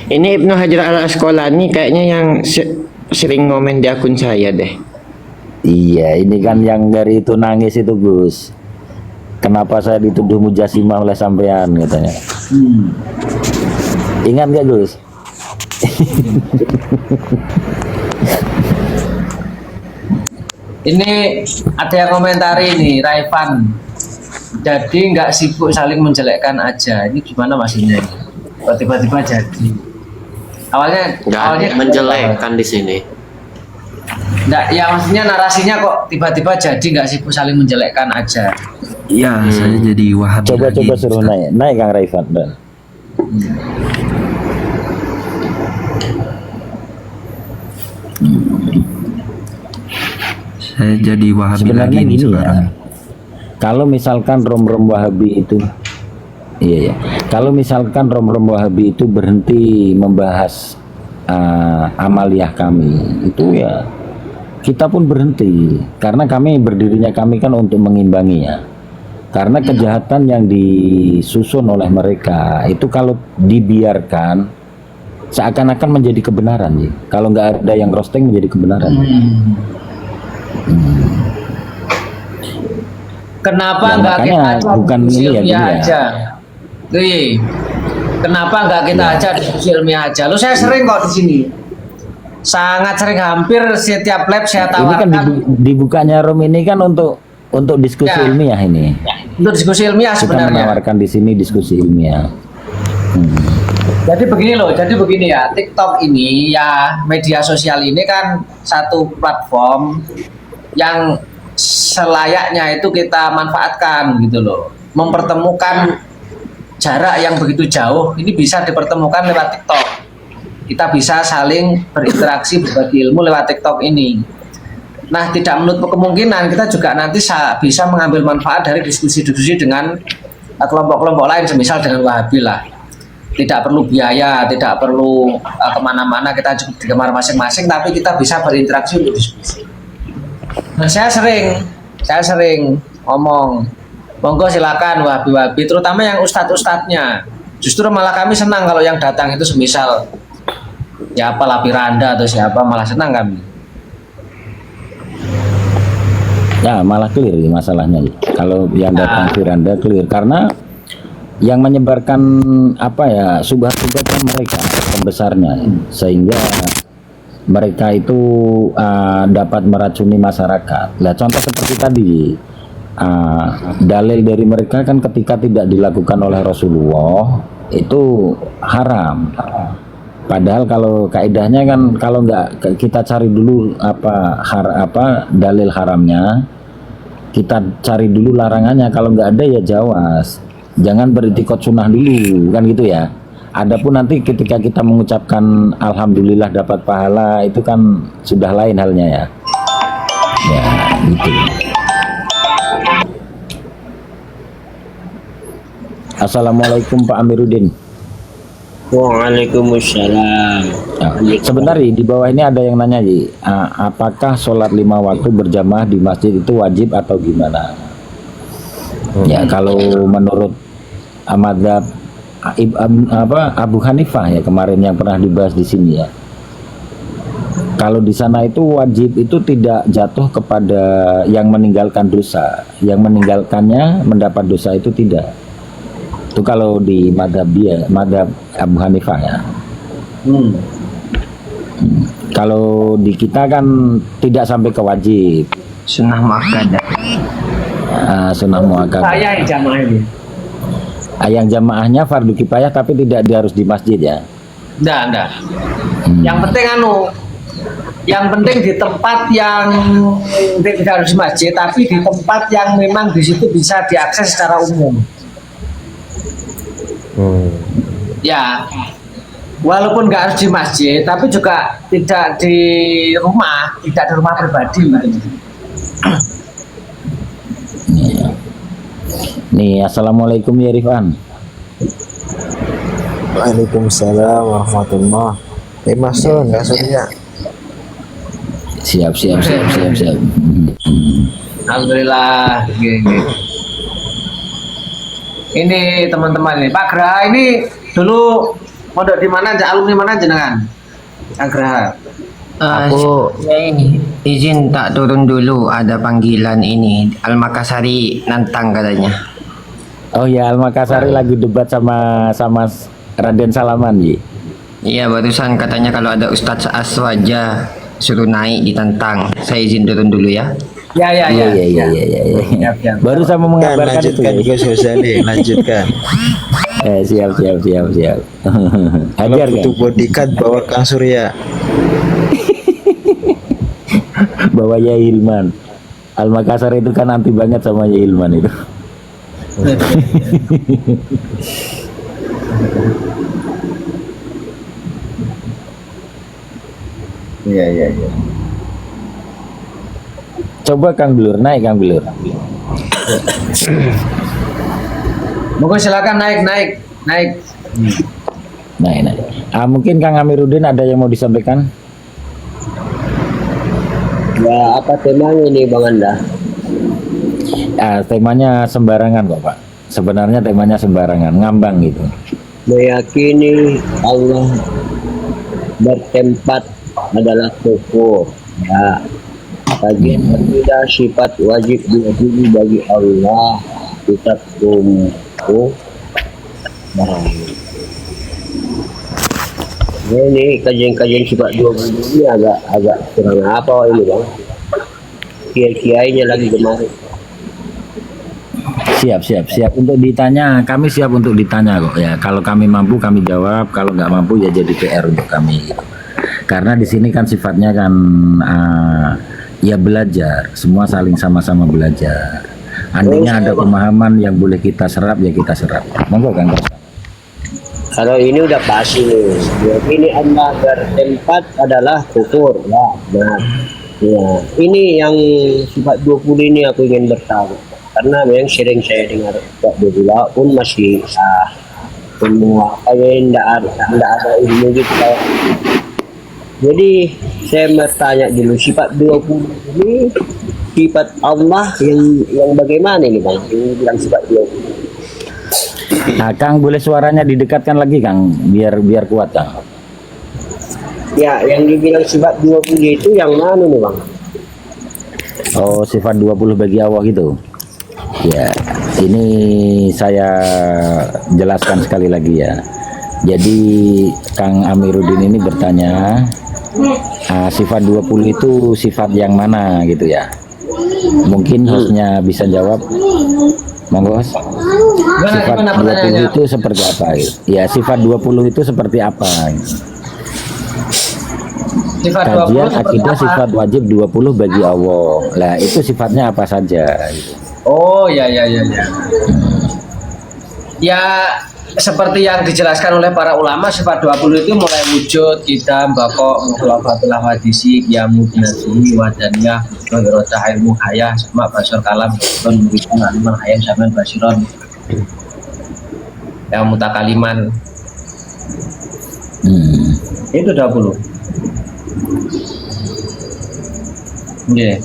Ini Ibnu Hajar al Asqalani kayaknya yang sering ngomen di akun saya deh. Iya, ini kan yang dari itu nangis itu Gus. Kenapa saya dituduh mujasimah oleh sampean katanya. Ingat gak Gus? Ini ada yang komentari ini, Raifan. Jadi nggak sibuk saling menjelekkan aja. Ini gimana maksudnya? Kok tiba-tiba jadi? Awalnya Menjelekkan di sini. Nggak, ya maksudnya narasinya kok tiba-tiba jadi nggak sibuk saling menjelekkan aja. Iya, saya jadi Wahabi. Coba suruh naik Kang Raifan. Saya jadi Wahabi Sebenarnya lagi nih gini sekarang. ya. Kalau misalkan rom-rom Wahabi itu, iya ya. Kalau misalkan rom-rom Wahabi itu berhenti membahas amaliyah kami, itu ya kita pun berhenti. Karena berdirinya kami kan untuk mengimbanginya. Karena kejahatan yang disusun oleh mereka itu kalau dibiarkan seakan-akan menjadi kebenaran ya. Kalau nggak ada yang roasting menjadi kebenaran. Kenapa Ya, nggak kita makanya bukan ini ya, gini ya. aja? Kenapa nggak kita aja diskusi ilmiah aja? Lu saya sering kok di sini. Sangat sering, hampir setiap lab saya Ini kan tawarkan. dibukanya room ini kan untuk diskusi Ya. ilmiah ini. Untuk diskusi ilmiah Kita sebenarnya. menawarkan di sini diskusi ilmiah. Jadi begini loh, ya, TikTok ini ya, media sosial ini kan satu platform yang selayaknya itu kita manfaatkan gitu loh. Mempertemukan jarak yang begitu jauh ini bisa dipertemukan lewat TikTok. Kita bisa saling berinteraksi, berbagi ilmu lewat TikTok ini. Nah, tidak menutup kemungkinan kita juga nanti bisa mengambil manfaat dari diskusi-diskusi dengan kelompok-kelompok lain, semisal dengan Wahabi lah. Tidak perlu biaya, tidak perlu kemana-mana, kita cukup di kamar masing-masing, tapi kita bisa berinteraksi untuk diskusi. Nah, saya sering ngomong, monggo silakan Wahabi-Wahabi, terutama yang ustadz-ustadznya. Justru malah kami senang kalau yang datang itu semisal ya apalah Piranda atau siapa, malah senang kami. Ya malah clear masalahnya. Kalau yang datang Firanda clear karena yang menyebarkan subhat-subhat kan mereka pembesarnya, sehingga mereka itu dapat meracuni masyarakat. Nah, contoh seperti tadi dalil dari mereka kan ketika tidak dilakukan oleh Rasulullah itu haram. Padahal kalau kaidahnya kan kalau nggak kita cari dulu dalil haramnya, kita cari dulu larangannya. Kalau nggak ada ya jawas, jangan beritikad sunnah dulu kan gitu ya. Adapun nanti ketika kita mengucapkan alhamdulillah dapat pahala itu kan sudah lain halnya ya. Ya gitu. Assalamualaikum Pak Amiruddin. Waalaikumsalam. Nah, sebentar di bawah ini ada yang nanya apakah sholat 5 waktu berjamaah di masjid itu wajib atau gimana? Ya kalau menurut madzhab Abu Hanifah ya kemarin yang pernah dibahas di sini ya. Kalau di sana itu wajib itu tidak jatuh kepada yang meninggalkan dosa, yang meninggalkannya mendapat dosa itu tidak. Itu kalau di madzhab Abu Hanifah ya. Kalau di kita kan tidak sampai ke wajib. Sunnah muakkadah. Sunnah muakkadah. Saya yang jamaah ini. Yang jamaahnya fardu kifayah tapi tidak harus di masjid ya. Enggak. Yang penting di tempat yang tidak harus di masjid, tapi di tempat yang memang di situ bisa diakses secara umum. Ya, walaupun nggak harus di masjid, tapi juga tidak di rumah pribadi. Nih, assalamualaikum ya Rifan. Waalaikumsalam warahmatullah. Masuk nggak surya? Siap. Alhamdulillah. Ini teman-teman ini, Pak Gra ini dulu Mondok di mana aja? Alumni mana jenengan? Agraha. Aku izin tak turun dulu, ada panggilan ini Al Makassari nantang katanya. Oh ya, Al Makassari lagi debat sama Raden Salaman, Ji. Iya, barusan katanya kalau ada Ustadz Aswaja suruh naik ditantang. Saya izin turun dulu ya. Ya. Iya. Siap. Baru sama Kan mengabarkan itu. lanjutkan Ya. Gus Husani, lanjutkan. Siap. Kalau Ajar butuh kan? bodyguard bawa Kang Surya. Bawa ya Hilman. Al Makassar itu kan anti banget sama ya Hilman itu. Iya. Coba Kang Blur, naik Kang Blur. Monggo silakan naik. Naik. Mungkin Kang Amiruddin ada yang mau disampaikan? Ya, apa temanya ini Bang Anda? Temanya sembarangan kok Pak. Sebenarnya temanya sembarangan, ngambang gitu. Meyakini Allah bertempat adalah kufur. Ya, bagi berbeda sifat wajib diakini bagi Allah kita tumpu. Ini kajian-kajian sifat 20 ini agak kurang apa ini Bang? Kiai-kiainya lagi kemarin. Siap untuk ditanya. Kami siap untuk ditanya kok ya. Kalau kami mampu kami jawab, kalau nggak mampu ya jadi PR untuk kami. Karena di sini kan sifatnya kan ya belajar, semua saling sama-sama belajar. Andainya ada pemahaman yang boleh kita serap ya kita serap. Monggo Kang. Kalau ini udah pasti nih. Ini Allah bertempat adalah kufur. Ya, nah, ya. Ini yang sifat 20 ini aku ingin bertahu. Karena memang sering saya dengar Pak Bebula pun masih semua kayak tidak ada ilmu gitu kayak. Jadi saya bertanya dulu sifat 20 ini sifat Allah yang bagaimana ini Bang? Ini bilang sifat 20. Kang boleh suaranya didekatkan lagi Kang, biar kuat Kang. Ya, yang dibilang sifat 20 itu yang mana nih Bang? Oh, sifat 20 bagi Allah itu. Ya, ini saya jelaskan sekali lagi ya. Jadi Kang Amiruddin ini bertanya, sifat 20 itu sifat yang mana gitu ya. Mungkin hostnya bisa jawab. Monggo. Sifat 20 itu seperti apa? Ya, sifat 20 itu seperti apa? Sifat 20 Kajian seperti akidah apa? sifat wajib 20 bagi Allah. Lah, itu sifatnya apa saja gitu. Oh ya. Ya seperti yang dijelaskan oleh para ulama sifat 20 itu mulai wujud kita bakok mukhlafatul hadisi yamu binasumi wadaniyah irodah ilmu hayah sama basur kalam dan muridan aliman hayam zaman basiron yang mutakaliman itu 20. Yeah.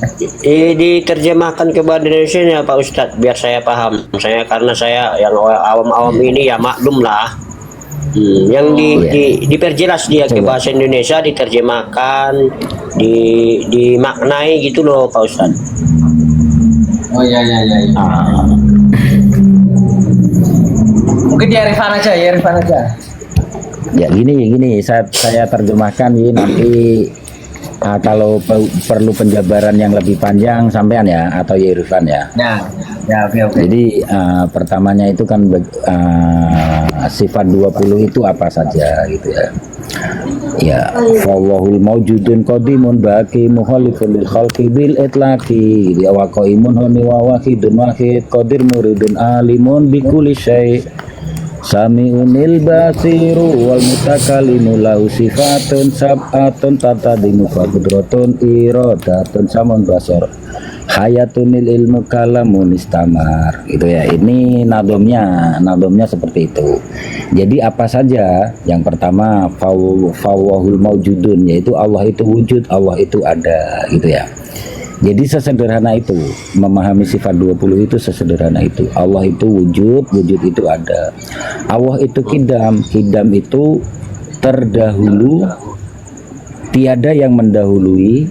Diterjemahkan ke bahasa Indonesia ya Pak Ustadz biar saya paham. Karena saya yang awam-awam ini ya maklum lah. Yang diperjelas dia ke bahasa Indonesia diterjemahkan, dimaknai gitu loh Pak Ustadz. Oh ya. Mungkin di Arifan aja. Ya gini saya terjemahkan ini nanti kalau perlu penjabaran yang lebih panjang sampean ya atau Irfan ya. Ya, oke. Jadi pertamanya itu kan sifat 20 itu apa saja gitu ya. Ya, fawwahul mawjudun qadimun baqi muhalifun lil khalqi bil itlaqi ya wa qaimun honi wa wahidun wahid qadir muridun alimun bi kulli syai' Sami'unil basiru wal mutakallimu lahu sifatun sab'atun tatadimu faqudratun iradatun samun basar hayatunil ilmu kalamun istamar. Itu ya, ini nadomnya seperti itu. Jadi apa saja? Yang pertama fawwahul maujudun, yaitu Allah itu wujud, Allah itu ada gitu ya. Jadi sesederhana itu, memahami sifat 20 itu sesederhana itu. Allah itu wujud itu ada. Allah itu kidam itu terdahulu tiada yang mendahului,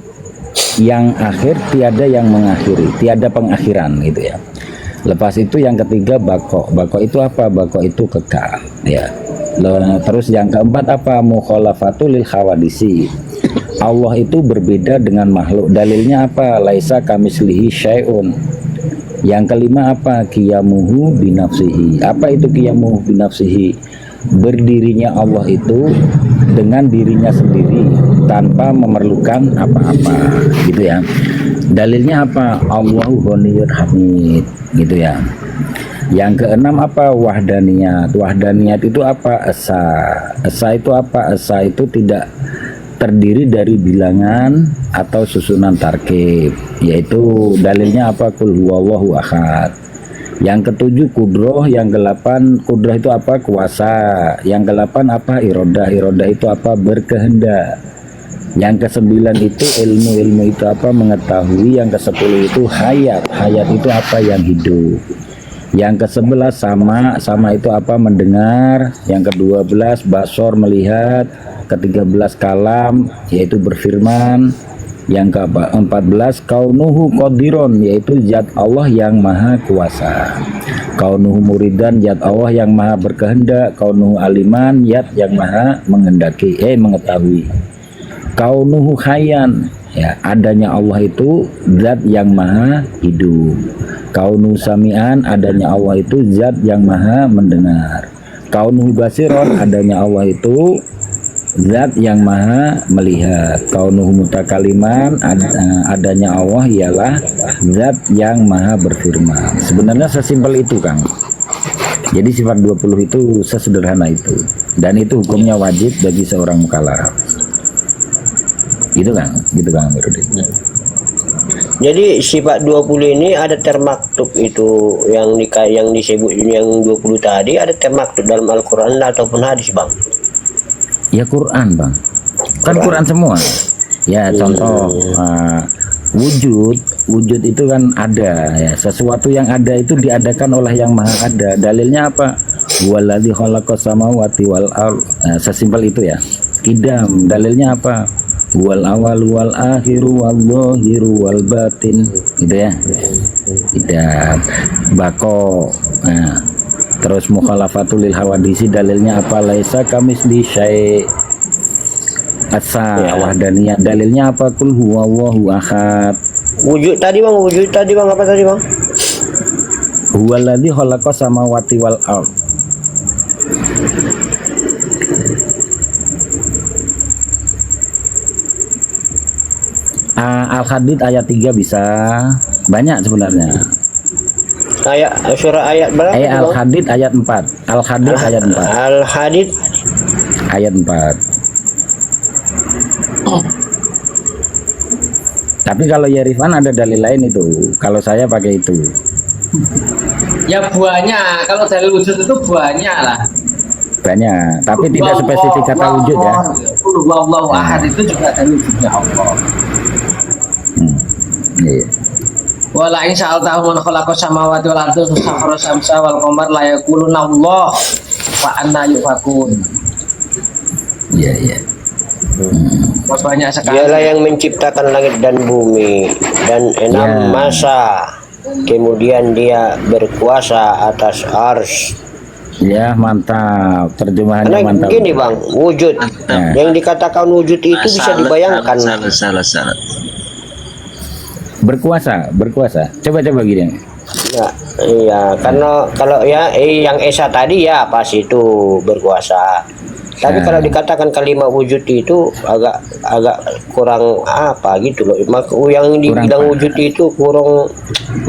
yang akhir tiada yang mengakhiri, tiada pengakhiran gitu ya. Lepas itu yang ketiga bako. Bako itu apa? Bako itu kekal ya. Terus yang keempat apa? Mukhalafatul lil khawadisi. Allah itu berbeda dengan makhluk. Dalilnya apa? Laisa kamislihi syai'un. Yang kelima apa? Qiyamuhu binafsihi. Apa itu qiyamuhu binafsihi? Berdirinya Allah itu dengan dirinya sendiri tanpa memerlukan apa-apa gitu ya. Dalilnya apa? Allahu Ghaniyun Hamid gitu ya. Yang keenam apa? Wahdaniyat. Wahdaniyat itu apa? Esa. Esa itu apa? Esa itu tidak terdiri dari bilangan atau susunan tarkib, yaitu dalilnya apa? Qul huwallahu ahad. Yang ketujuh kudroh, yang kedelapan kudroh itu apa? Kuasa. Yang kedelapan apa? Irodah. Irodah itu apa? Berkehendak. Yang kesembilan itu ilmu. Ilmu itu apa? Mengetahui. Yang kesepuluh itu hayat. Hayat itu apa? Yang hidup. Yang ke-11 sama. Sama itu apa? Mendengar. Yang ke-12 basor, melihat. Ke-13 kalam, yaitu berfirman. Yang ke-14 kaunuhu qadiron, yaitu zat Allah yang maha kuasa. Kaunuhu muridan, zat Allah yang maha berkehendak. Kaunuhu aliman, zat yang maha menghendaki, mengetahui. Kaunuhu hayyan, ya, adanya Allah itu zat yang maha hidup. Kaunuhu sami'an, adanya Allah itu zat yang maha mendengar. Kaunuhu basiron, adanya Allah itu zat yang maha melihat. Kaunuhu mutakaliman, adanya Allah ialah zat yang maha berfirman. Sebenarnya sesimpel itu Kang. Jadi sifat 20 itu sesederhana itu. Dan itu hukumnya wajib bagi seorang mukallaf. Gitu Kang Amiruddin. Jadi sifat 20 ini ada termaktub itu yang disebut yang 20 tadi, ada termaktub dalam Al-Qur'an ataupun hadis, Bang? Ya Quran Bang, kan Quran semua ya. Contoh wujud itu kan ada ya, sesuatu yang ada itu diadakan oleh yang maha ada. Dalilnya apa? Waladzi khalaqas samawati wal ard. Sesimpel itu ya. Qidam, dalilnya apa? Wal awal wal akhiru wal zahiru wal batin gitu ya. Qidam. Bako. Terus mukhalafatul lil hawadisi, dalilnya apa? Laisa kamisli syai'. Asa wahdaniyah, dalilnya apa? Qul huwallahu ahad. Wujud tadi Bang, apa tadi Bang? Huwaladzi khalaqas samawati wal ard. Al-Hadid ayat 3 bisa. Banyak sebenarnya. Surah ayat berapa? Al-Hadid ayat 4. Al-Hadid ayat 4. Al-Hadid ayat 4. Tapi kalau Yarifan ada dalil lain itu. Kalau saya pakai itu. Ya banyak. Kalau dalil wujud itu banyak lah. Banyak. Tapi tidak spesifik kata wujud ya. Allahu ahad itu juga dalil wujudnya Allah. Iya. Wala in sa'altahu man khalaqas samawati wal ardi sakhara samsa wal qamar la yaquluna Allah fa anna yufakun. Iya. Banyak sekali. Dialah yang menciptakan langit dan bumi dan 6 masa. Kemudian dia berkuasa atas ars. Ya, mantap. Terjemahannya Karena mantap. gini Bang, wujud. Yang dikatakan wujud itu bisa dibayangkan. Salah. Berkuasa. Coba gini. Ya, iya, karena kalau ya yang Esa tadi ya pas itu berkuasa. Tapi kalau dikatakan kalimat wujud itu agak kurang apa gitu loh. Yang dibilang wujud itu kurang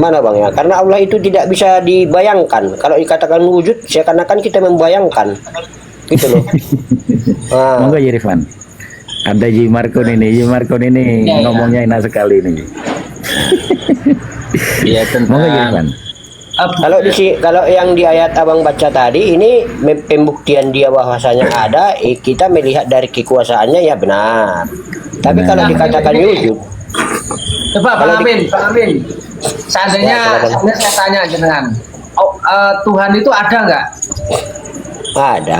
mana Bang ya? Karena Allah itu tidak bisa dibayangkan. Kalau dikatakan wujud, seakan-akan kita membayangkan. Gitu loh. Monggo Yerifan. Ada Jimarkon ini ya, ngomongnya enak sekali ini. Iya tentang Monggo Yerifan. Kalau yang di ayat abang baca tadi ini pembuktian dia bahwasanya ada, kita melihat dari kekuasaannya ya benar. Tapi kalau dikatakan wujud, coba Bang Amin. Seandainya saya tanya jenengan, Tuhan itu ada nggak? ada.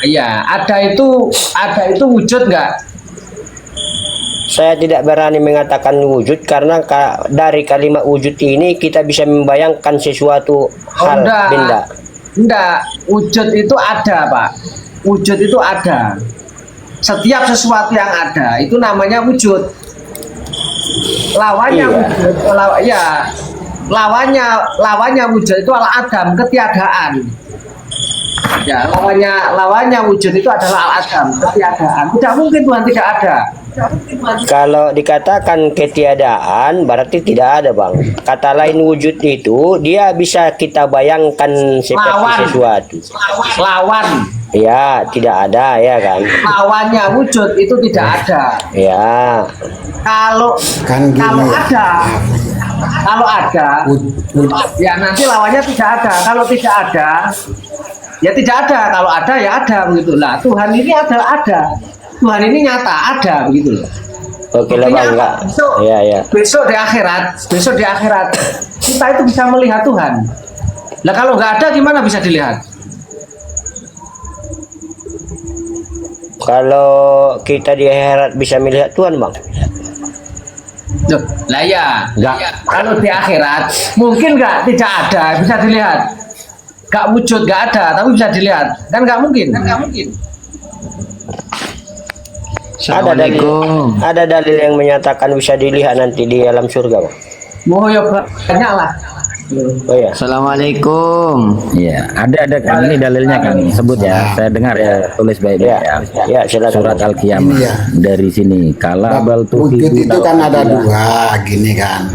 Ya, ada itu wujud nggak? Saya tidak berani mengatakan wujud karena dari kalimat wujud ini kita bisa membayangkan sesuatu hal benda. Enggak, wujud itu ada, Pak. Wujud itu ada. Setiap sesuatu yang ada itu namanya wujud. Lawannya wujud, lawannya wujud itu al-adam, ketiadaan. Ya, lawannya wujud itu adalah al-adam, ketiadaan. Tidak mungkin Tuhan tidak ada. Kalau dikatakan ketiadaan berarti tidak ada, Bang. Kata lain wujud itu dia bisa kita bayangkan seperti sesuatu. Lawan. Ya, tidak ada ya kan. Lawannya wujud itu tidak ada. Ya. Kalau ada, ya nanti lawannya tidak ada. Kalau tidak ada, ya tidak ada. Kalau ada ya ada begitu lah. Tuhan ini ada. Tuhan ini nyata ada begitu loh. Oke lah Bang, enggak. Besok di akhirat kita itu bisa melihat Tuhan. Lah kalau nggak ada gimana bisa dilihat? Kalau kita di akhirat bisa melihat Tuhan, Bang. Loh, lah ya. Kalau di akhirat mungkin nggak tidak ada bisa dilihat. Nggak wujud nggak ada tapi bisa dilihat. Kan nggak mungkin. Ada dalil yang menyatakan bisa dilihat nanti di alam surga, Bang. Oh ya banyak lah. Oh ya. Assalamualaikum. Ya, ada kan ini dalilnya kan. Sebut ya. Saya dengar ya, tulis baik-baik ya. Ya, silakan. Surat Al-Qiyamah dari sini. Kala bal wujud itu kan ada dua gini kan.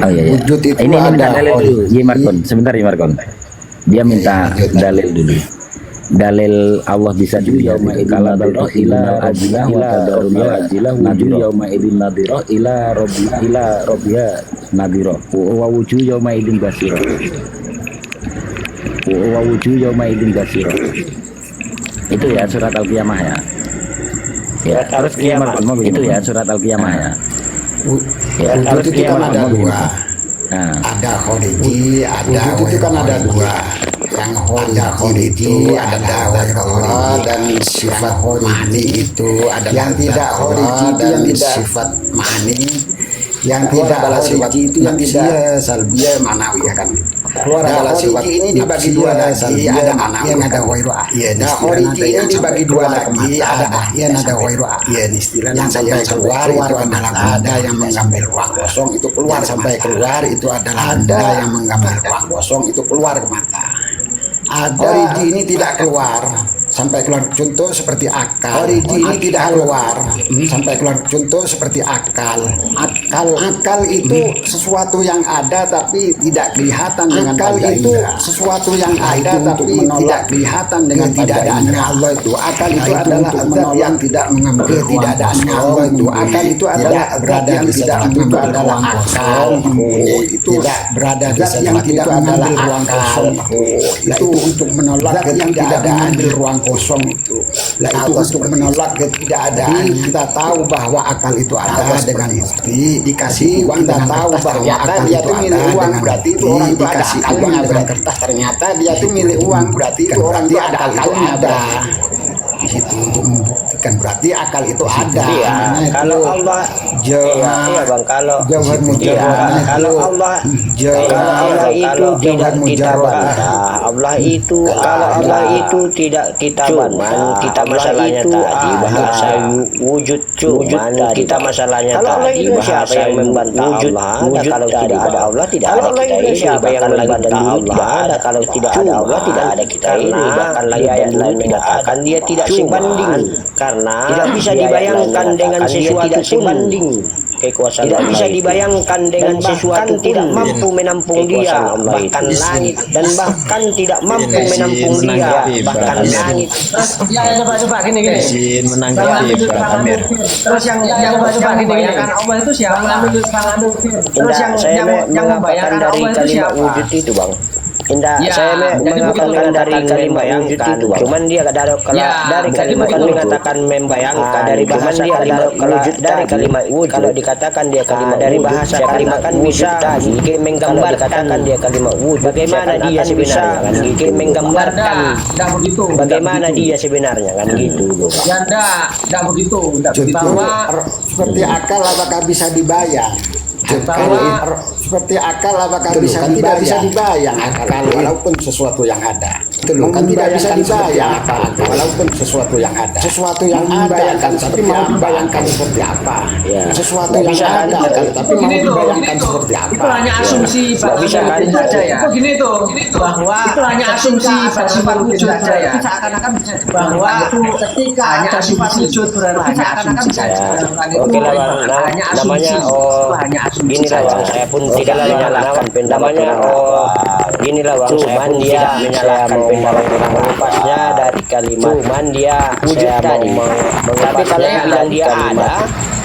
Oh iya. Wujud itu ini minta ada. dalil dulu. Yimarkon, sebentar Yimarkon. Dia minta dalil dulu. Dalil Allah bisa dilihat kala bal ila ajilah wa tadarullah ajilah wujud yauma idin nadhira ila rabbiha nadhira wa wujuh yauma idin basira wa wujuh yauma idin basira. Itu ya surat Al-Qiyamah ya. Ya, terus kiamat itu ya surat Al-Qiyamah ya. Wujud itu kan ada dua. Nah, Ada khodiji, ada wujud itu kan ada dua. Yang ada khodiji, ada wairullah, dan sifat ma'ani itu ada. Yang tidak khodiji itu yang tidak sifat ma'ani. Yang tidak adalah sifat itu yang tidak salbiyah manawi kan. Keluar adalah sifat ini dibagi dua lagi, ada ahyan ada wairu ahyan. Nah, khodiji ini dibagi dua lagi, ada ahyan ada wairu ahyan. Istilahnya sampai keluar itu adalah ada yang mengambil ruang kosong itu keluar, sampai keluar itu adalah ada yang mengambil ruang kosong itu keluar ke mata. Origi ini tidak keluar sampai keluar, contoh seperti akal. Origi ini tidak keluar sampai keluar, contoh seperti akal. Akal itu sesuatu yang ada tapi tidak kelihatan dengan pandang indera. Sesuatu yang ada tapi tidak kelihatan dengan tidak adanya Allah itu. Akal itu adalah zat yang tidak mengambil ketidakadaannya Allah itu. Akal itu adalah berada yang tidak mengambil adalah akal itu tidak berada di yang tidak mengambil ruang kosong itu untuk menolak yang tidak mengambil ruang kosong itu. Lah itu untuk menolak ketidakadaan. Kita tahu bahwa akal itu ada dengan bukti, dikasih uang kita tahu bahwa akal itu ada uang berarti itu orang itu dikasih uang dengan kertas, ternyata dia itu milik uang berarti itu orang itu ada akalnya ada. Di situ untuk membuktikan berarti akal itu ada. Iya, kalau Allah iya Bang, kalau jauhan mujarrad, kalau Allah itu tidak kita bantah. Allah itu kalau Allah itu tidak kita bantah. Kita masalahnya tadi bahasa wujud cuman kita masalahnya tadi bahasa yang membantah Allah. Kalau tidak ada Allah tidak ada kita ini. Siapa yang membantah Allah? Ada kalau tidak ada Allah tidak ada kita ini. Bahkan lagi ayat lain menyatakan dia tidak sebanding karena tidak bisa dibayangkan dengan sesuatu sebanding kekuasaan tidak bisa dibayangkan dengan sesuatu tidak mampu menampung dia bahkan langit dan bahkan tidak mampu menampung dia bahkan langit. Ya coba gini menanggapi Pak Amir. Terus yang membayangkan Allah itu siapa? Terus saya mengatakan dari kalimat wujud itu Bang. Indah, Ya, saya jadi mengatakan begitu. dari membayangkan itu, cuman dia kalau Ya, dari jadi kalimat begitu. mengatakan membayangkan dari cuman bahasa dia kalimat kalau wujud dari tadi, kalimat wujud, kalau dikatakan dia kalimat dari wujud, bahasa saya kalimat katakan wujud bisa tadi, menggambarkan dia kalimat wujud, bagaimana dia sebenarnya kan gitu, menggambarkan Enggak begitu. bagaimana dia sebenarnya kan gitu. Ya enggak begitu. Enggak Justru bahwa seperti akal apakah bisa dibayang? Bahwa- Seperti akal apakah bisa dibayang? Tidak bisa dibayang akal walaupun sesuatu yang ada. Kan tidak bisa dibayang akal walaupun sesuatu yang ada. Sesuatu yang ada kan tapi mau dibayangkan seperti apa? Ya. Sesuatu Nggak yang bisa kan? ada kan tapi mau Gini tuh, dibayangkan gini tuh. seperti apa? Itu hanya asumsi Nggak bisa kan? saja ya. Itu gini tuh, bahwa itu hanya asumsi bersifat wujud saja ya. Seakan-akan bahwa itu ketika hanya sifat wujud berarti seakan-akan bisa Ya, dilakukan itu oke lah bang, hanya asumsi. namanya Itu hanya asumsi gini lah bang, saja. saya pun tidak menyalahkan pendapatnya gini lah bang, cuman dia menyalahkan pendapat orang melepasnya dari kalimat, cuman dia wujud tadi, tapi kalau bilang dia ada,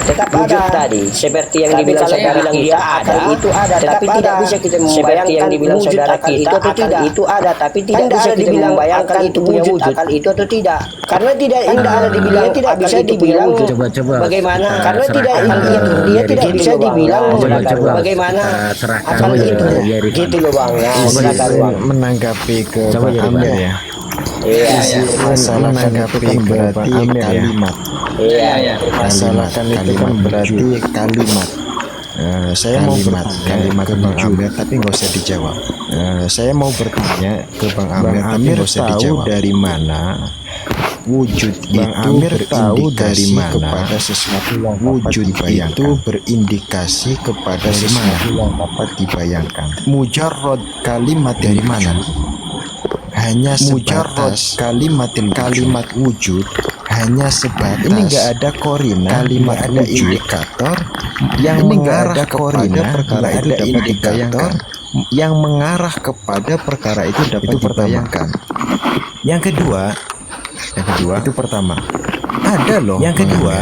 tetap wujud tadi, seperti yang dibilang saya bilang dia ada, itu ada, tapi tidak bisa kita membayangkan yang dibilang saudara kita itu atau tidak, itu ada, tapi tidak bisa kita membayangkan itu punya wujud, akal itu atau tidak, karena tidak ada dibilang tidak bisa dibilang Coba-coba, bagaimana, karena serahkan tidak dia tidak bisa dibilang Coba-coba, bagaimana serahkan akal ke itu, Yerifan. gitu loh bang, ya silakan bang. menanggapi ke Coba Bang Yerifan. Amir ya. Iya, Masalah menanggapi kan berarti kalimat. iya, Masalahkan itu kan berarti kalimat. Saya mau bertanya ke Bang Amir tapi nggak usah dijawab. Saya mau bertanya ke Bang Amir tapi nggak usah dijawab. Dari mana wujud Bang itu Amir tahu dari berindikasi mana kepada sesuatu yang wujud dapat dibayangkan? itu berindikasi kepada sesuatu yang dapat dibayangkan. Mujarrad kalimat dari mana? Hanya sebatas kalimat wujud, hanya sebatas ini nggak ada korina, kalimat ada indikator yang mengarah kepada perkara itu dapat dibayangkan, yang mengarah kepada perkara itu dapat dibayangkan. Yang kedua itu pertama. Ada loh. Yang kedua,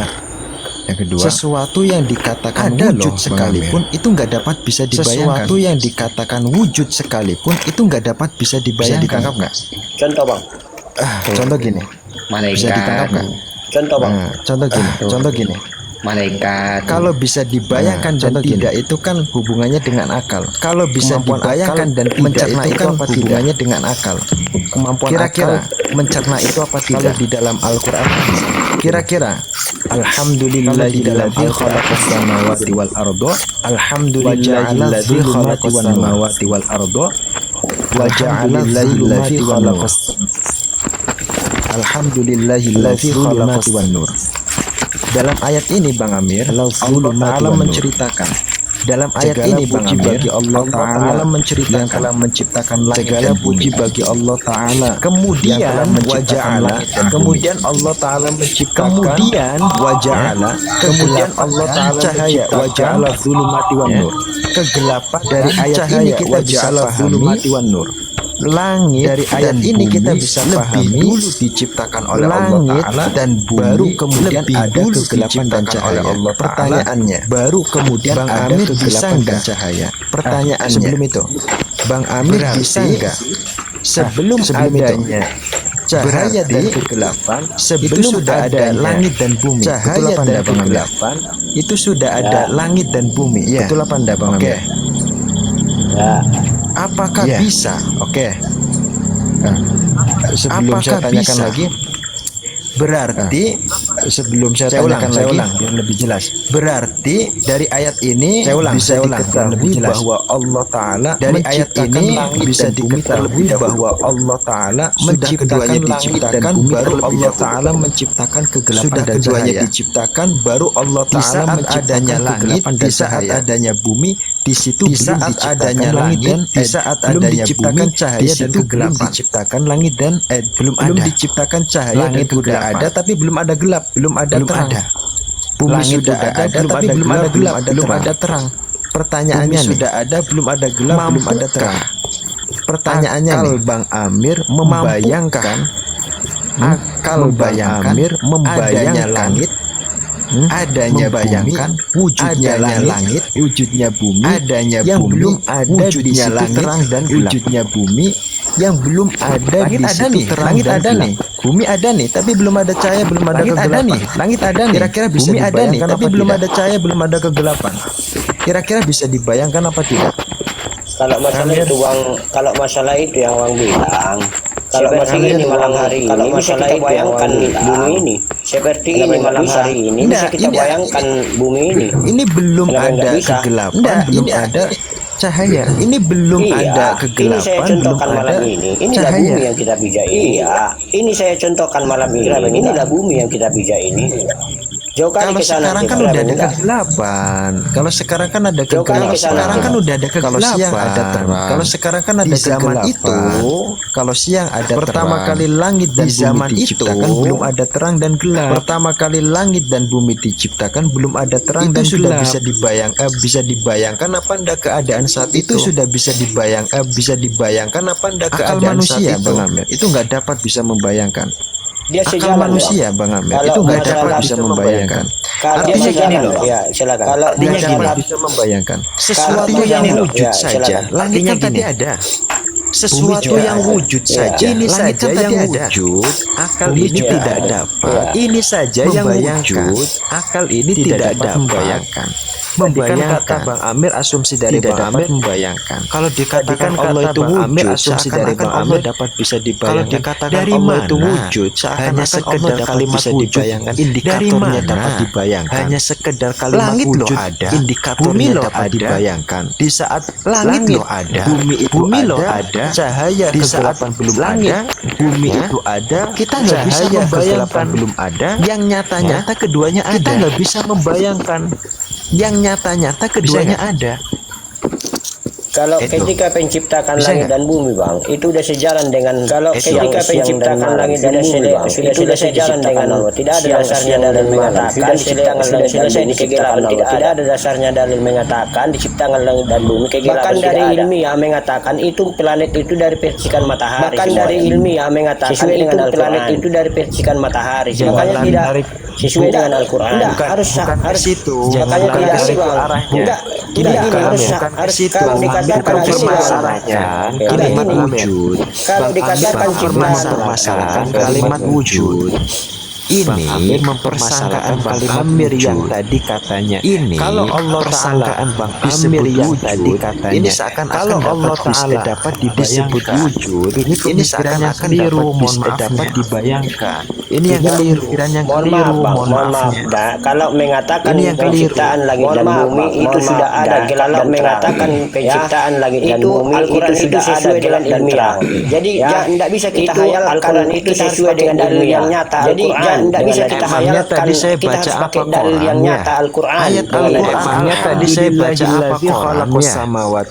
sesuatu yang dikatakan Ada wujud loh, Bang sekalipun itu nggak dapat bisa dibayangkan. Sesuatu yang dikatakan wujud sekalipun itu nggak dapat bisa dibayangkan. Bisa ditangkap nggak? contoh bang, Contoh gini. Bisa ditangkap Malaikat, nggak? contoh bang, Contoh gini. malaikat. Kalau bisa dibayangkan dan tidak itu kan hubungannya dengan akal. Kalau bisa dibayangkan dan mencerna itu kan hubungannya dengan akal. Kemampuan kira-kira mencerna itu apa tidak? Kalau di dalam Al-Qur'an kira-kira alhamdulillahilladzi khalaqas samawati wal arda, alhamdulillahilladzi khalaqas samawati wal arda wa ja'ala dzulumati wan nur. Alhamdulillahilladzi khalaqas wan nur. Dalam ayat ini Bang Amir, Allah Ta'ala menceritakan. Dalam ayat ini Bang Amir, Allah Ta'ala menceritakan yang telah menciptakan langit dan puji bagi Allah Ta'ala. Kemudian waja'ala, kemudian Allah Ta'ala menciptakan, kemudian waja'ala, kemudian Allah Ta'ala cahaya, waja'ala dzulumati wan nur. Kegelapan dari ayat ini kita bisa pahami. Langit dari ayat ini kita bisa pahami dulu diciptakan oleh Allah Ta'ala dan baru kemudian ada kegelapan dan cahaya. Pertanyaannya, baru kemudian Bang Amir bisa nggak cahaya? Pertanyaannya, sebelum itu Bang Amir bisa nggak sebelum adanya cahaya dan kegelapan, sebelum ada langit dan bumi, cahaya dan kegelapan itu sudah ada langit dan bumi. Betul apa enggak Bang Amir? ya, Apakah bisa? Sebelum saya tanyakan lagi, berarti sebelum saya tanyakan lagi biar lebih jelas. Berarti dari ayat ini bisa diketahui bahwa Allah Ta'ala dari ayat ini bisa diketahui bahwa Allah Ta'ala menciptakan langit dan bumi, baru Allah Ta'ala menciptakan kegelapan dan cahaya. Diciptakan baru Allah Ta'ala menciptakan langit di saat adanya bumi. Di situ di saat adanya langit dan di saat adanya bumi cahaya dan kegelapan, diciptakan langit dan belum diciptakan cahaya dan kegelapan. Ada tapi belum ada gelap, belum ada terang. Bumi sudah ada tapi belum ada gelap, belum ada terang. Pertanyaannya sudah ada belum ada gelap, belum ada terang. Pertanyaannya akal Bang Amir membayangkan, akal Bang Amir membayangkan langit adanya membayangkan wujudnya langit, wujudnya bumi, adanya yang bumi, belum ada wujudnya di langit, terang dan wujudnya bumi yang belum ada langit di situ nih, terang langit dan ada gelap. Nih, bumi ada nih, tapi belum ada cahaya, belum ada langit kegelapan. Ada nih, langit ada nih. Kira-kira bisa bumi ada nih, tapi belum ada cahaya, belum ada kegelapan. Kira-kira bisa dibayangkan apa tidak? Kalau masalah itu Bang, kalau masalah itu yang Bang bilang, kalau masalah ini malam hari ini, kalau masalah itu bayangkan bumi ini, seperti ini malam hari ini, bisa kita bayangkan bumi ini. Ini belum ada kegelapan, belum ada cahaya. Ini belum ada kegelapan, ini saya contohkan malam ini. Inilah bumi yang kita pijak ini. Iya, ini saya contohkan malam ini. Inilah bumi yang kita pijak ini. Jauh kali kalau sekarang kan udah ada kegelapan. Kalau sekarang kan ada kegelapan. Sekarang kan udah ada kegelapan. Kalau siang ada terang. Kalau sekarang kan ada zaman itu. Kalau siang ada terang. Pertama kali langit dan bumi diciptakan belum ada terang dan gelap. Pertama kali langit dan bumi diciptakan belum ada terang dan gelap. Itu sudah bisa dibayangkan apa anda keadaan saat itu? Sudah bisa dibayangkan apa anda keadaan manusia, saat itu? Bang Amir, itu nggak dapat bisa membayangkan. Dia akal manusia, Bang Amir, itu nggak dapat bisa membayangkan. Artinya gini loh, ya silakan. Kalau dia dapat bisa membayangkan sesuatu yang wujud saja. Langit kan tadi ada. Sesuatu yang wujud saja. Ini saja yang wujud, akal ini tidak dapat. Ini saja yang wujud, akal ini tidak dapat membayangkan. Kata Bang Amir, asumsi dari Bang Amir membayangkan. Kalau dikatakan Allah itu wujud, asumsi dari Bang Amir dapat bisa dibayangkan. Kalau dikatakan dari Allah itu wujud, hanya sekedar kalimat wujud, indikatornya dapat dibayangkan. Hanya sekedar kalimat wujud, indikatornya dapat dibayangkan. Di saat langit lo ada, bumi lo ada, cahaya di saat belum ada, bumi itu ada, kita nggak bisa membayangkan belum ada. Yang nyata-nyata keduanya ada. Kita nggak bisa membayangkan. Yang nyata-nyata keduanya ada. Kalau ketika penciptakan langit dan bumi, Bang, itu udah sejalan dengan kalau ketika penciptakan langit dan bumi, Bang, itu sudah sejalan dengan Allah. Tidak ada dasarnya dalil mengatakan diciptakan langit dan bumi kegelapan. Tidak ada dasarnya dalil mengatakan diciptakan langit dan bumi kegelapan. Bahkan dari ilmiah mengatakan itu planet itu dari percikan matahari. Bahkan dari ilmiah mengatakan itu planet itu dari percikan matahari. Makanya tidak sesuai dengan Al-Quran. Harus itu. Makanya tidak harus kalau dikatakan permasalahan kalimat wujud. Kalau dikatakan permasalahan kalimat wujud. Ini mempermasalahkan Bang Amir yang tadi katanya ini kalau Allah Ta'ala Bang Amir yang tadi katanya ini seakan kalau Allah Ta'ala dapat disebut wujud ini seakan-akan dapat dibayangkan. Ini yang keliru, yang keliru. Mohon maaf. Kalau mengatakan penciptaan langit dan bumi itu sudah ada. Kalau mengatakan penciptaan langit dan bumi itu sudah sesuai dengan ilmiah. Jadi tidak bisa kita hayalkan itu sesuai dengan dalil yang nyata. Jadi tidak bisa kita hayalkan. Tadi saya baca apa dalil yang nyata Al-Quran. Ayat Al-Qurannya tadi saya baca apa Qurannya.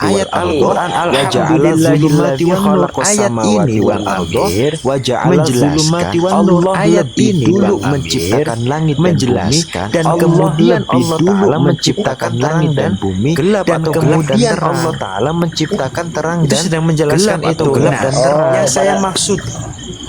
Ayat Al-Quran alhamdulillahilladzi khalaqas samawati wal ardi wa ja'ala zulumati wan nur. Ayat ini dulu menciptakan langit menjelaskan dan kemudian Allah Ta'ala menciptakan langit dan bumi gelap dan kemudian Allah Ta'ala menciptakan terang dan sedang menjelaskan itu gelap dan terang. Yang saya maksud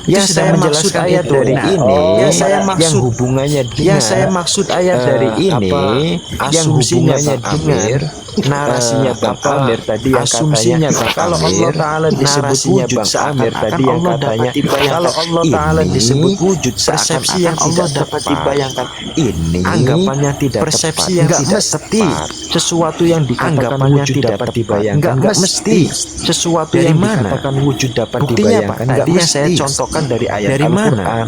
yang saya maksud ayat dari ini, yang saya maksud yang hubungannya dengan, yang saya maksud ayat dari ini, yang hubungannya dengan narasinya Bang Amir tadi yang katanya kalau Allah Ta'ala disebut wujud Amir tadi yang katanya kalau Allah Ta'ala disebut wujud persepsi yang Allah dapat dibayangkan ini anggapannya tidak persepsi yang tidak tepat sesuatu yang dikatakan wujud dapat dibayangkan nggak mesti sesuatu yang dikatakan wujud dapat dibayangkan tadi yang saya contohkan dari ayat Al-Quran.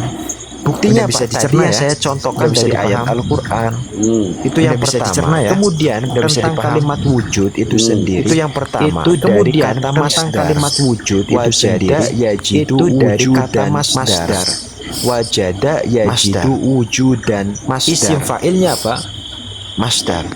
Buktinya bisa dicerna ya. Saya contohkan dari ayat Al-Quran. Itu yang bisa dicerna ya. Kemudian tentang kalimat wujud itu sendiri. Itu yang pertama. Itu dari kata masdar. Kalimat wujud itu sendiri itu dari kata masdar. Wajada yajidu wujudan. Isim fa'ilnya apa? Masdar.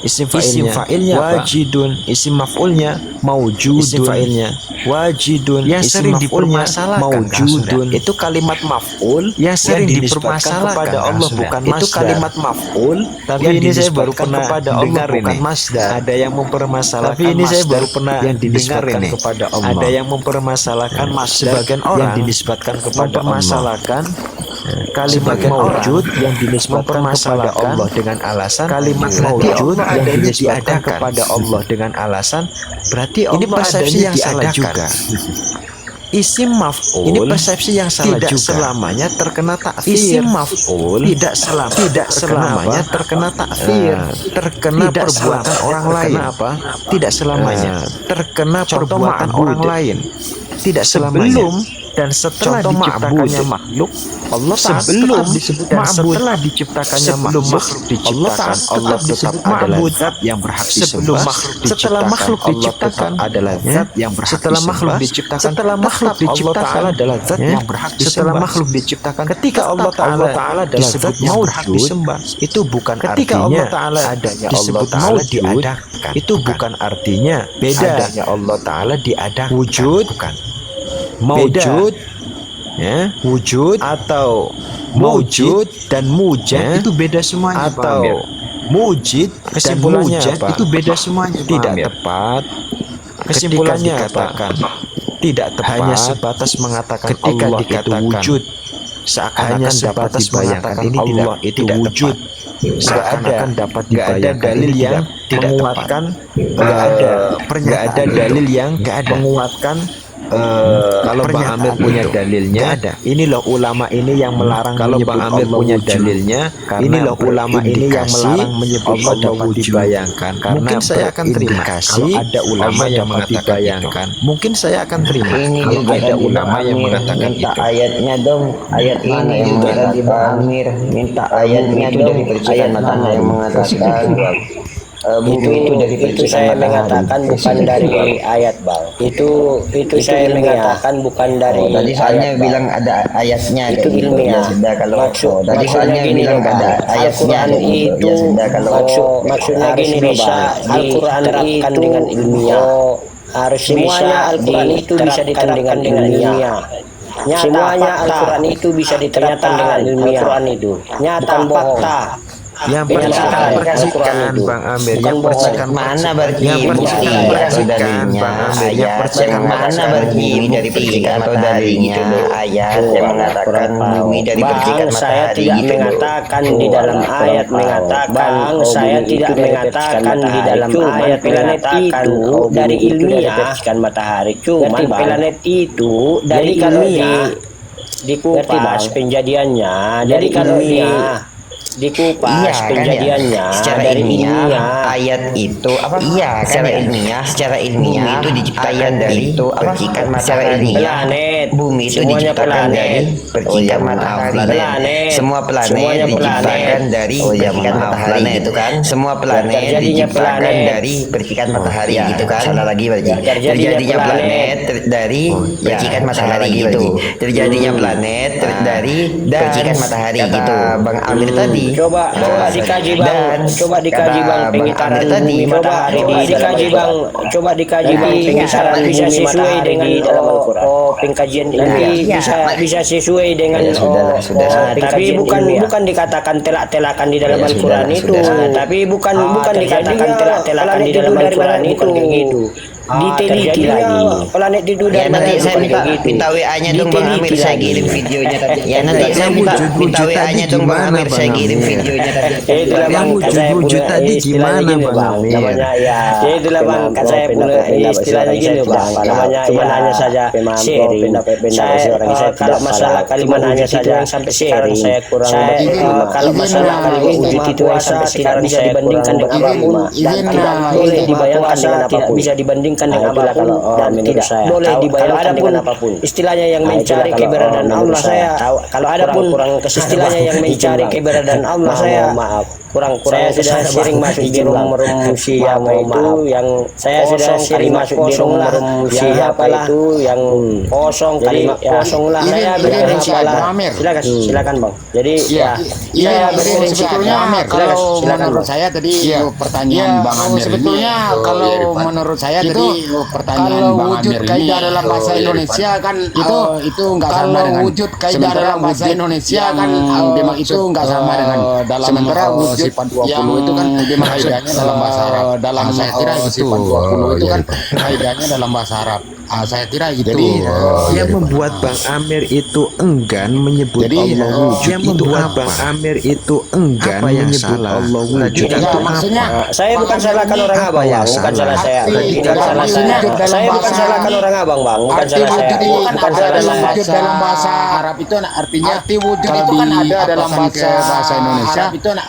Isim fa'ilnya wajidun, isim maf'ulnya maujudun, isim fa'ilnya wajidun, yang sering dipermasalahkan maujudun. Itu kalimat maf'ul yang sering dipermasalahkan kepada Allah bukan masdar. Itu kalimat maf'ul tapi ini saya baru pernah kepada Allah bukan masdar. Ada yang mempermasalahkan tapi ini saya baru pernah yang dinisbatkan kepada Allah. Ada yang mempermasalahkan masdar sebagian orang yang dinisbatkan kepada Allah. kalimat maujud yang dinisbatkan kepada Allah dengan alasan kalimat maujud yang dinisbatkan kepada Allah dengan alasan berarti ini persepsi yang salah juga. Isim maf'ul ini persepsi yang salah tidak juga. Selamanya terkena takfir. Isim maf'ul tidak selamanya terkena takfir. Terkena tidak perbuatan orang lain. Apa? Tidak selamanya terkena perbuatan orang lain. Tidak selamanya. Dan setelah diciptakannya makhluk, Allah sebelum disebut dan setelah diciptakannya makhluk diciptakan, Allah tetap adalah zat yang berhak disembah. Setelah makhluk diciptakan adalah zat yang berhak setelah makhluk diciptakan, setelah makhluk diciptakan adalah zat yang berhak disembah. Setelah makhluk diciptakan, ketika Allah Taala adalah zat yang berhak disembah, itu bukan ketika Allah Taala adanya Allah Taala diadakan. Itu bukan artinya beda adanya Allah Taala diadakan. Wujud bukan. Maujud, ya, wujud atau maujud dan mujad itu beda semuanya. Atau mujid kesimpulannya apa? Itu beda semuanya. Tidak tepat. Kesimpulannya dikatakan tidak tepat. Hanya sebatas mengatakan ketika Allah dikatakan itu wujud, seakan-akan dapat dibayangkan ini Allah itu wujud. Seakan-akan dapat dibayangkan dalil yang tidak menguatkan. Nggak ada dalil yang menguatkan. Kalau Bang Amir punya dalilnya ada. Ini loh ulama ini yang melarang. Kalau Bang Amir punya dalilnya, ini loh ulama ini yang melarang menyebut Allah dapat dibayangkan. Mungkin saya akan terima kalau ada ulama yang dibayangkan. Mungkin saya akan terima kalau ada ulama yang mengatakan itu. Minta ayatnya dong, ayat mana yang mengatakan Bang Amir? Minta ayatnya dong, ayat mana yang mengatakan bumi itu dari itu saya mengatakan bukan dari ayat Bang. Itu saya mengatakan bukan dari. Tadi soalnya bilang ada ayatnya. Itu ilmiah. Sudah kalau tadi soalnya bilang ada ayatnya. Itu maksudnya gini bisa Al-Quran diterapkan dengan ilmiah. Harus semuanya Al-Quran itu bisa diterapkan dengan ilmiah. Semuanya Al-Quran itu bisa diterapkan dengan ilmiah. Al-Quran itu nyata fakta. Yang percikan Bang Amir, yang percikan mana berarti yang percikan Bang Amir, yang percikan mana berarti dari percikan atau darinya ayat yang mengatakan bumi dari percikan matahari. Saya tidak mengatakan di dalam ayat mengatakan, saya tidak mengatakan di dalam ayat planet itu dari ilmiah percikan matahari. Cuma planet itu dari ilmiah dikupas penjadiannya, dari kalau dikupas kejadiannya secara dari ilmiah ayat itu apa secara ilmiah itu diciptakan dari percikan matahari. Planet bumi itu diciptakan dari percikan matahari. Semua planet diciptakan dari percikan matahari gitu kan. Semua planet diciptakan dari percikan matahari gitu kan. Salah lagi berarti terjadinya planet dari percikan matahari gitu. Terjadinya planet dari percikan matahari gitu. Bang Amir tadi coba dikaji Bang, coba dikaji Bang pengitaran bumi matahari, coba dikaji Bang pengitaran bisa sesuai dengan pengkajian ini bisa sesuai dengan tapi bukan dikatakan telak-telakan di dalam Al-Quran itu, tapi bukan dikatakan telak-telakan di dalam Al-Quran itu. Diteliti lagi planet itu ya, nanti saya minta WA-nya dong Bang Amir, saya kirim videonya tadi. Ya nanti saya minta WA-nya dong Bang Amir, saya kirim videonya tadi. Itulah Bang, saya punya gimana Bang Amir? Namanya ya. Itulah Bang, saya punya istilahnya gini Bang. Namanya cuma hanya saja sharing. Saya kalau masalah kalimat hanya saja sampai sharing. Saya kurang kalau masalah kalimat itu sampai sekarang bisa dibandingkan dengan apapun dan tidak boleh dibayangkan dengan apapun. Bisa dibandingkan dengan apapun dan tidak boleh dibayangkan dengan apapun. Istilahnya yang mencari keberadaan Allah saya kalau ada pun istilahnya yang mencari keberadaan Allah saya kurang saya sudah sering masuk di room siang itu yang saya sudah sering masuk di room siapa itu yang kosong kalimat kosong lah saya berprinsip silakan Bang. Jadi saya sebetulnya kalau menurut saya tadi pertanyaan Bang Amir sebetulnya kalau menurut saya tadi pertanyaan Bang Amir ini dalam bahasa Indonesia kan itu enggak sama dengan wujud kaidah dalam bahasa Indonesia kan memang itu enggak sama dengan sementara wujud sifat 20 itu kan kaidahnya dalam bahasa Arab. Dalam saya kira sifat 20 itu kan kaidahnya dalam bahasa Arab. Saya kira itu. Jadi yang membuat Bang Amir itu enggan menyebut Allah wujud. Yang membuat Bang Amir itu enggan menyebut Allah wujud. Ya, maksudnya Saya bukan salahkan orang abang, Bang. Bukan salah saya. Bukan salah saya. Saya bukan salahkan orang abang, Bang. Bukan salah saya. Bukan salah saya. dalam bahasa Arab itu artinya arti wujud itu kan ada dalam bahasa Indonesia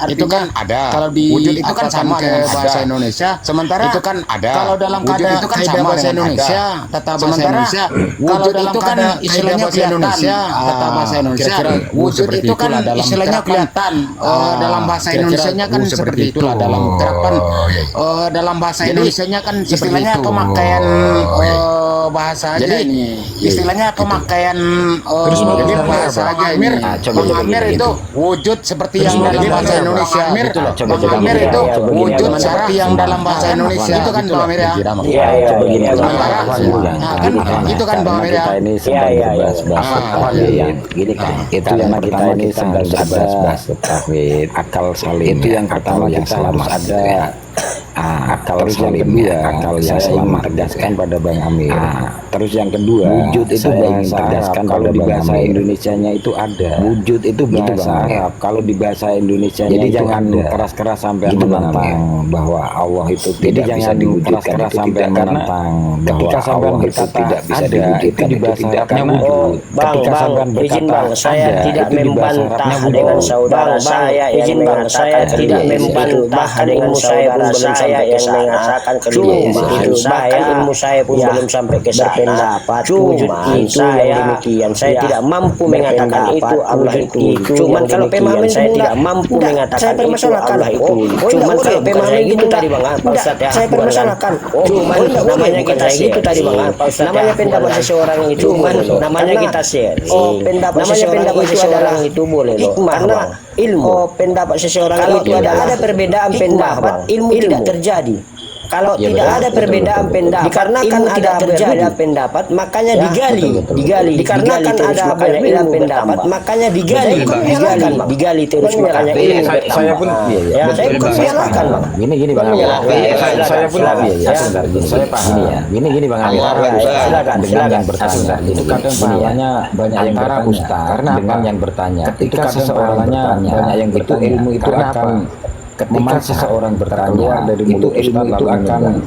itu kan ada. Kalau di wujud itu kan sama ke bahasa Indonesia. Sementara itu kan ada. Kalau dalam wujud itu kan sama bahasa Indonesia, tata bahasa Indonesia. Kalau itu kan istilahnya Indonesia, tata bahasa Indonesia. Wujud itu kan istilahnya kelihatan. Dalam bahasa Indonesianya kan seperti itulah dalam terapan dalam bahasa Indonesianya kan istilahnya pemakaian bahasa aja ini. Istilahnya pemakaian bahasa aja ini. Bang Amir itu wujud seperti yang dalam bahasa Indonesia. Bang Amir itu wujud seperti yang dalam bahasa Indonesia. Itu kan Bang Amir ya. Iya. Sementara kan itu kan Bang Amir ya. Ini sedang berbahas-bahas gini kan. Itu yang pertama kita sedang berbahas tauhid, akal salim. Itu yang pertama kita harus ada akal salim, akal yang selamat tegaskan pada Bang Amir. Terus yang kedua, wujud itu saya ingin tegaskan kalau di bahasa Indonesianya itu ada. Wujud itu bahasa Arab. Kalau di bahasa Indonesianya jadi itu jangan keras-keras sampai menantang bahwa Allah itu tidak bisa diwujudkan. Keras sampai menantang ketika sampai berkata tidak bisa diwujudkan di bahasa Arabnya wujud. Bang, izin Bang, saya tidak membantah dengan saudara saya. Izin Bang, saya tidak membantah dengan saudara saya yang mengatakan cuma saya ilmu saya pun belum sampai ke sana. Cuma saya demikian, saya tidak mampu mengatakan itu Allah itu. Cuman kalau pemahaman saya tidak mampu mengatakan itu Allah itu. Cuman kalau pemahaman itu tadi Bang Pak Ustaz ya. Saya permasalahkan. Cuman namanya kita itu tadi Bang Pak Ustaz. Namanya pendapat seseorang itu namanya kita share. Pendapat seseorang itu boleh loh. Karena ilmu pendapat seseorang itu ada perbedaan pendapat, ilmu tidak terjadi. Kalau tidak ada perbedaan pendapat, dikarenakan ada terjadi pendapat, makanya digali. Dikarenakan ada perbedaan pendapat, makanya digali terus makanya ilmu. Saya pun saya bukan menyalahkan Bang. Gini Bang Amir. Saya pun saya paham ya. Gini Bang Amir. Silakan yang bertanya. Itu kadang pahalanya banyak yang bertanya. Karena dengan yang bertanya. Ketika seseorang bertanya, banyak yang bertanya. Ilmu itu akan ketika seseorang bertanya dari mulut ilmu itu akan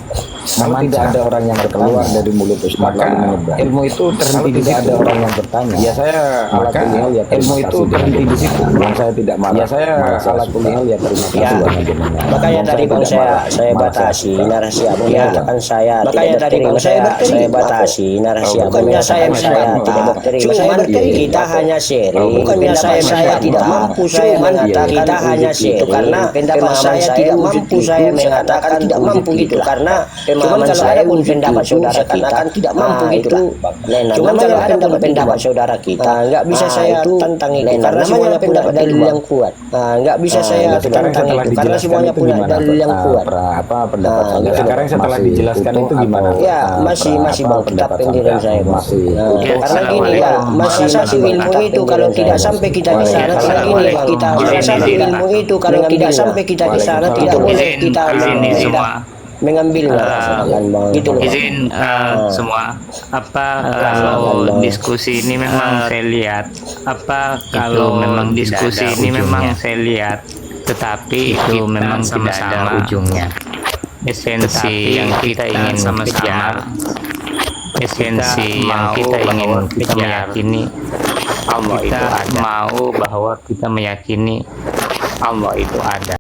memang tidak ada orang yang keluar dari mulut Ustaz lalu menyebar. Ilmu itu terhenti tidak ada orang yang bertanya. Ya saya maka ilmu itu terhenti di situ. Yang saya tidak marah. Ya saya salah kuliah ya terima kasih. Makanya tadi Bang saya batasi narasi Abu mengatakan saya. Makanya tadi Bang saya batasi narasi Abu. Bukannya saya tidak berterima. Cuman kita hanya sharing. Bukannya saya tidak mampu saya mengatakan kita hanya sharing karena pendapat saya tidak mampu saya mengatakan tidak mampu itu karena cuman kalau ada pun pendapat saudara katakan tidak mampu itu cuman kalau ada pun pendapat saudara kita nggak bisa saya tentang itu karena semuanya pendapat dalil yang kuat nggak bisa saya tentang itu karena semuanya punya dalil yang kuat pendapat sekarang setelah dijelaskan itu gimana ya masih Bang tetap pendidikan saya masih karena gini ya masih satu ilmu itu kalau tidak sampai kita di sana karena gini kita satu ilmu itu kalau tidak sampai kita di sana tidak boleh kita mengambilnya gitu loh. Izin semua kalau diskusi ini memang saya lihat kalau memang diskusi ini memang saya lihat tetapi itu memang tidak ada ujungnya. Esensi yang kita ingin kejar, esensi yang kita ingin kita meyakini Allah itu ada. Mau bahwa kita meyakini Allah itu ada.